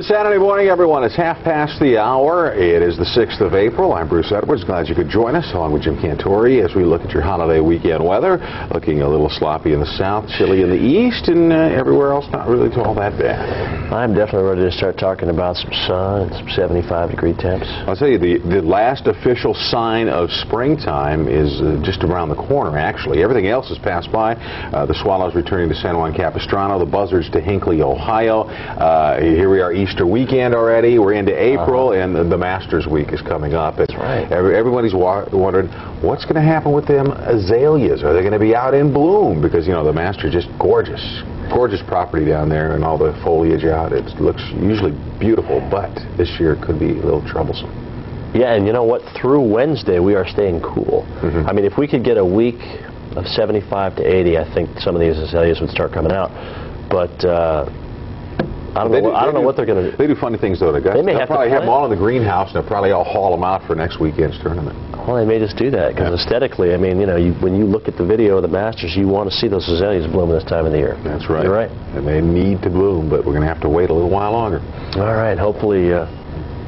Saturday morning, everyone. It's 1:30. It is the 6th of April. I'm Bruce Edwards. Glad you could join us, along with Jim Cantore, as we look at your holiday weekend weather. Looking a little sloppy in the south, chilly in the east, and everywhere else not really all that bad. I'm definitely ready to start talking about some sun and some 75-degree temps. I'll tell you, the last official sign of springtime is just around the corner, actually. Everything else has passed by. The swallows returning to San Juan Capistrano, the buzzards to Hinckley, Ohio. Here we are, Easter weekend already. We're into April, and the Masters week is coming up. That's right. Everybody's wondering what's going to happen with them azaleas. Are they going to be out in bloom? Because, you know, the Masters just gorgeous. Gorgeous property down there, and all the foliage out. It looks usually beautiful, but this year could be a little troublesome. Yeah, and you know what? Through Wednesday, we are staying cool. I mean, if we could get a week of 75 to 80, I think some of these azaleas would start coming out. But I don't know what they're going to do. They do funny things, though. They'll probably have them all in the greenhouse, and they'll probably all haul them out for next weekend's tournament. Well, they may just do that, because aesthetically, I mean, you know, when you look at the video of the Masters, you want to see those azaleas bloom this time of the year. That's right. You're right. And they need to bloom, but we're going to have to wait a little while longer. All right. Hopefully,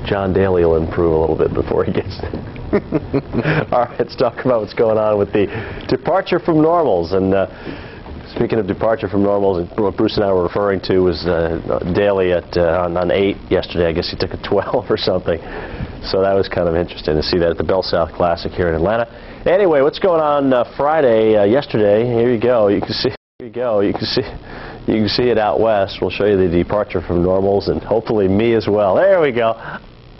John Daly will improve a little bit before he gets there. All right. Let's talk about what's going on with the departure from normals. And speaking of departure from normals, what Bruce and I were referring to was Daly on 8 yesterday. I guess he took a 12 or something. So that was kind of interesting to see that at the Bell South Classic here in Atlanta. Anyway, what's going on Friday? Yesterday, here you go. You can see. Here you go. You can see it out west. We'll show you the departure from normals, and hopefully me as well. There we go.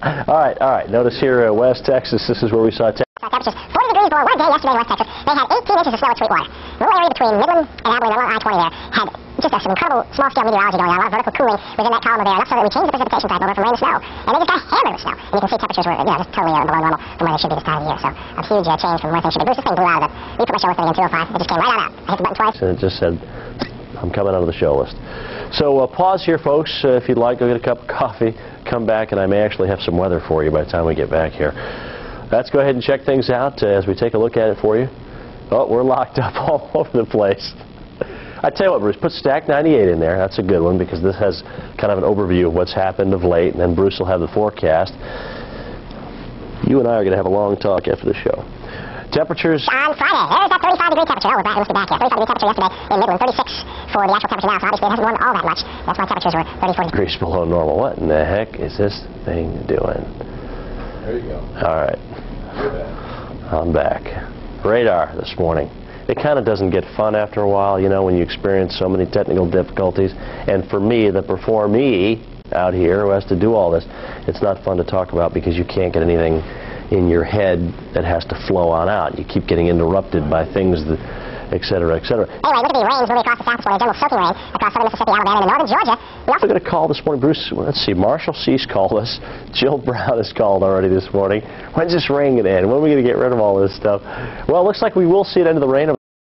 All right. Notice here, West Texas. This is where we saw temperatures 40 degrees below 1 day yesterday in West Texas. They had 18 inches of snow at Sweetwater. The little area between Midland and Abilene along I-20 there had just some incredible small-scale meteorology going on, a lot of vertical cooling within that column of air, enough so that we changed the precipitation type over from rain to snow. And they just got hammered with snow. And you can see temperatures were, you know, just totally below normal from where they should be this time of year. So a huge change from where things should be. Bruce, this thing blew out of the... We put my show list again, 205. It just came right on out. I hit the button twice. And it just said, I'm coming out of the show list. So pause here, folks. If you'd like, go get a cup of coffee, come back, and I may actually have some weather for you by the time we get back here. Let's go ahead and check things out as we take a look at it for you. Oh, we're locked up all over the place. I tell you what, Bruce, put Stack 98 in there. That's a good one, because this has kind of an overview of what's happened of late, and then Bruce will have the forecast. You and I are going to have a long talk after the show. Temperatures on Friday. There's that 35-degree temperature. Oh, we're back. Let's be back here. 35-degree temperature yesterday in Midland. 36 for the actual temperature now. So obviously it hasn't warmed all that much. That's why temperatures were 34 degrees below normal. What in the heck is this thing doing? There you go. All right. I'm back. Radar this morning. It kind of doesn't get fun after a while, you know, when you experience so many technical difficulties. And for me, the performee out here who has to do all this, it's not fun to talk about because you can't get anything in your head that has to flow on out. You keep getting interrupted by things that, et cetera, et cetera. Anyway, look at the rains moving across the south this morning. General soaking rain across southern Mississippi, Alabama, and northern Georgia. We're going to call this morning, Bruce. Let's see. Marshall Cease called us. Jill Brown has called already this morning. When's this rain going to end? When are we going to get rid of all this stuff? Well, it looks like we will see it end of the rain.